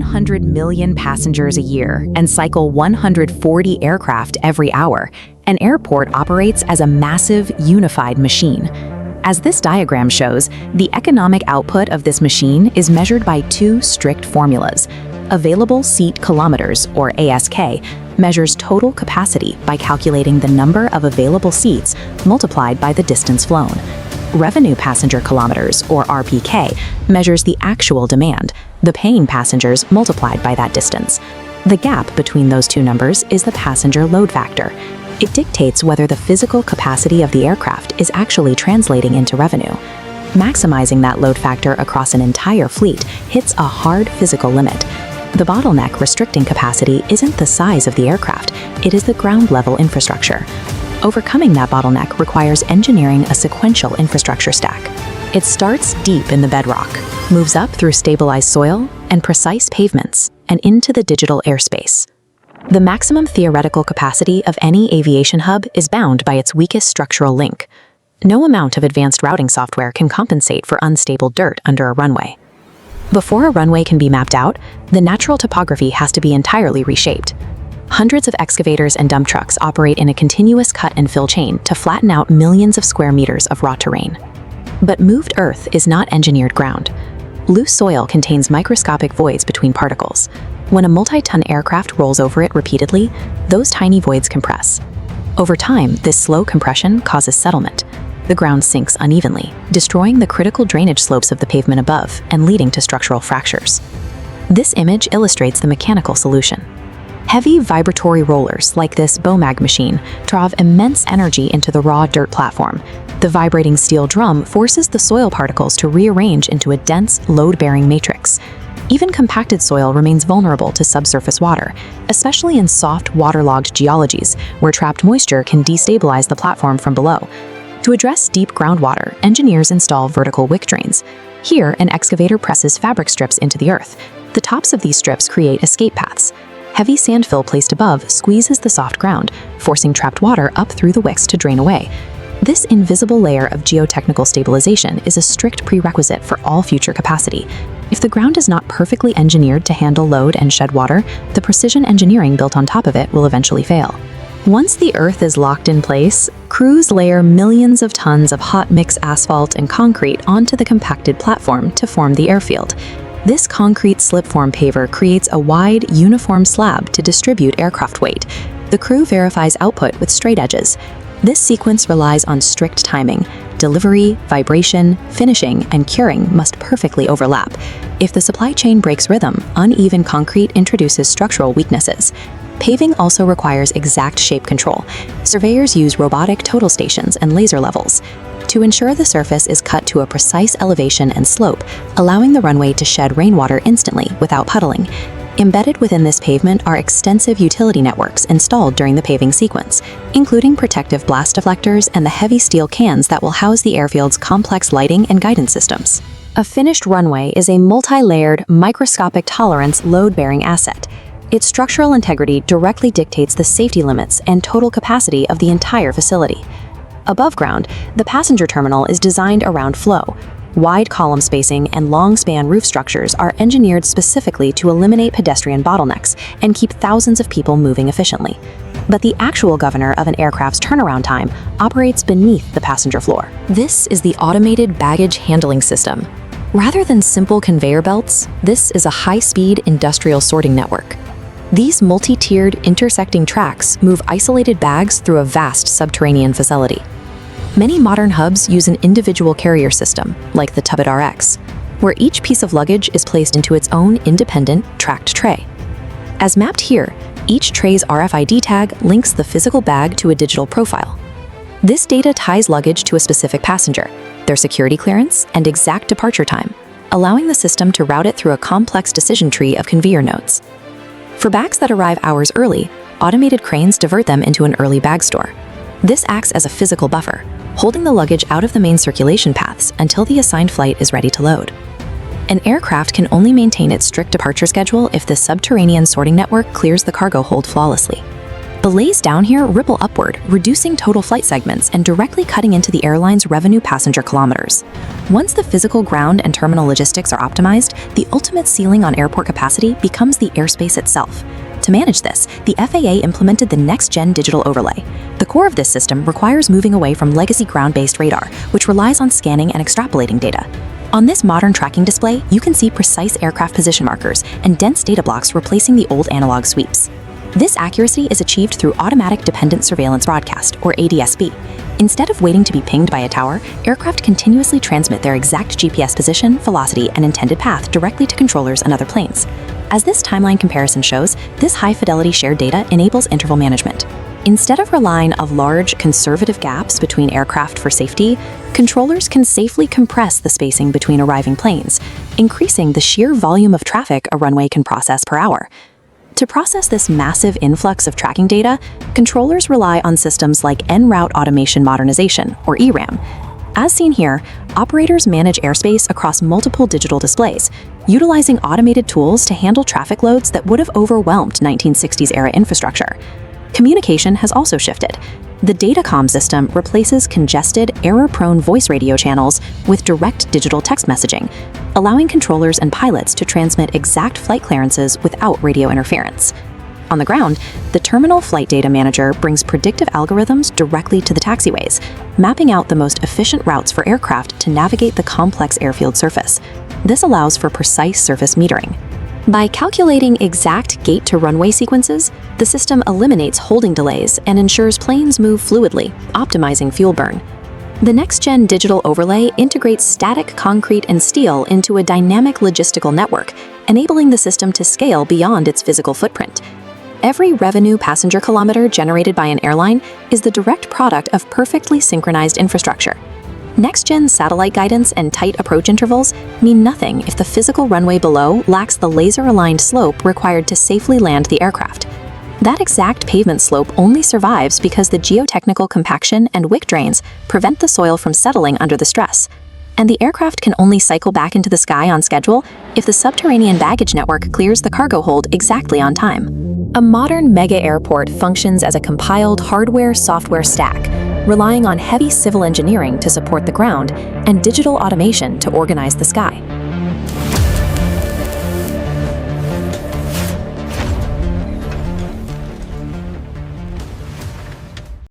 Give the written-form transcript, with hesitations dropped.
100 million passengers a year and cycle 140 aircraft every hour, an airport operates as a massive, unified machine. As this diagram shows, the economic output of this machine is measured by two strict formulas. Available seat kilometers, or ASK, measures total capacity by calculating the number of available seats multiplied by the distance flown. Revenue passenger kilometers, or RPK, measures the actual demand, the paying passengers multiplied by that distance. The gap between those two numbers is the passenger load factor. It dictates whether the physical capacity of the aircraft is actually translating into revenue. Maximizing that load factor across an entire fleet hits a hard physical limit. The bottleneck restricting capacity isn't the size of the aircraft, it is the ground-level infrastructure. Overcoming that bottleneck requires engineering a sequential infrastructure stack. It starts deep in the bedrock, moves up through stabilized soil and precise pavements, and into the digital airspace. The maximum theoretical capacity of any aviation hub is bound by its weakest structural link. No amount of advanced routing software can compensate for unstable dirt under a runway. Before a runway can be mapped out, the natural topography has to be entirely reshaped. Hundreds of excavators and dump trucks operate in a continuous cut and fill chain to flatten out millions of square meters of raw terrain. But moved earth is not engineered ground. Loose soil contains microscopic voids between particles. When a multi-ton aircraft rolls over it repeatedly, those tiny voids compress. Over time, this slow compression causes settlement. The ground sinks unevenly, destroying the critical drainage slopes of the pavement above and leading to structural fractures. This image illustrates the mechanical solution. Heavy vibratory rollers, like this BOMAG machine, drive immense energy into the raw dirt platform. The vibrating steel drum forces the soil particles to rearrange into a dense, load-bearing matrix. Even compacted soil remains vulnerable to subsurface water, especially in soft, waterlogged geologies, where trapped moisture can destabilize the platform from below. To address deep groundwater, engineers install vertical wick drains. Here, an excavator presses fabric strips into the earth. The tops of these strips create escape paths. Heavy sand fill placed above squeezes the soft ground, forcing trapped water up through the wicks to drain away. This invisible layer of geotechnical stabilization is a strict prerequisite for all future capacity. If the ground is not perfectly engineered to handle load and shed water, the precision engineering built on top of it will eventually fail. Once the earth is locked in place, crews layer millions of tons of hot mix asphalt and concrete onto the compacted platform to form the airfield. This concrete slip-form paver creates a wide, uniform slab to distribute aircraft weight. The crew verifies output with straight edges. This sequence relies on strict timing. Delivery, vibration, finishing, and curing must perfectly overlap. If the supply chain breaks rhythm, uneven concrete introduces structural weaknesses. Paving also requires exact shape control. Surveyors use robotic total stations and laser levels to ensure the surface is cut to a precise elevation and slope, allowing the runway to shed rainwater instantly without puddling. Embedded within this pavement are extensive utility networks installed during the paving sequence, including protective blast deflectors and the heavy steel cans that will house the airfield's complex lighting and guidance systems. A finished runway is a multi-layered, microscopic tolerance load-bearing asset. Its structural integrity directly dictates the safety limits and total capacity of the entire facility. Above ground, the passenger terminal is designed around flow. Wide column spacing and long-span roof structures are engineered specifically to eliminate pedestrian bottlenecks and keep thousands of people moving efficiently. But the actual governor of an aircraft's turnaround time operates beneath the passenger floor. This is the automated baggage handling system. Rather than simple conveyor belts, this is a high-speed industrial sorting network. These multi-tiered intersecting tracks move isolated bags through a vast subterranean facility. Many modern hubs use an individual carrier system, like the Tubbit RX, where each piece of luggage is placed into its own independent, tracked tray. As mapped here, each tray's RFID tag links the physical bag to a digital profile. This data ties luggage to a specific passenger, their security clearance, and exact departure time, allowing the system to route it through a complex decision tree of conveyor nodes. For bags that arrive hours early, automated cranes divert them into an early bag store. This acts as a physical buffer, holding the luggage out of the main circulation paths until the assigned flight is ready to load. An aircraft can only maintain its strict departure schedule if the subterranean sorting network clears the cargo hold flawlessly. The lays down here ripple upward, reducing total flight segments and directly cutting into the airline's revenue passenger kilometers. Once the physical ground and terminal logistics are optimized, the ultimate ceiling on airport capacity becomes the airspace itself. To manage this, the FAA implemented the next-gen digital overlay. The core of this system requires moving away from legacy ground-based radar, which relies on scanning and extrapolating data. On this modern tracking display, you can see precise aircraft position markers and dense data blocks replacing the old analog sweeps. This accuracy is achieved through Automatic Dependent Surveillance Broadcast, or ADSB. Instead of waiting to be pinged by a tower, aircraft continuously transmit their exact GPS position, velocity, and intended path directly to controllers and other planes. As this timeline comparison shows, this high-fidelity shared data enables interval management. Instead of relying on large, conservative gaps between aircraft for safety, controllers can safely compress the spacing between arriving planes, increasing the sheer volume of traffic a runway can process per hour. To process this massive influx of tracking data, controllers rely on systems like En route automation modernization, or ERAM. As seen here, operators manage airspace across multiple digital displays, utilizing automated tools to handle traffic loads that would have overwhelmed 1960s-era infrastructure. Communication has also shifted. The datacom system replaces congested, error-prone voice radio channels with direct digital text messaging, allowing controllers and pilots to transmit exact flight clearances without radio interference. On the ground, the Terminal Flight Data Manager brings predictive algorithms directly to the taxiways, mapping out the most efficient routes for aircraft to navigate the complex airfield surface. This allows for precise surface metering. By calculating exact gate-to-runway sequences, the system eliminates holding delays and ensures planes move fluidly, optimizing fuel burn. The next-gen digital overlay integrates static concrete and steel into a dynamic logistical network, enabling the system to scale beyond its physical footprint. Every revenue passenger kilometer generated by an airline is the direct product of perfectly synchronized infrastructure. Next-gen satellite guidance and tight approach intervals mean nothing if the physical runway below lacks the laser-aligned slope required to safely land the aircraft. That exact pavement slope only survives because the geotechnical compaction and wick drains prevent the soil from settling under the stress. And the aircraft can only cycle back into the sky on schedule if the subterranean baggage network clears the cargo hold exactly on time. A modern mega airport functions as a compiled hardware-software stack, relying on heavy civil engineering to support the ground and digital automation to organize the sky.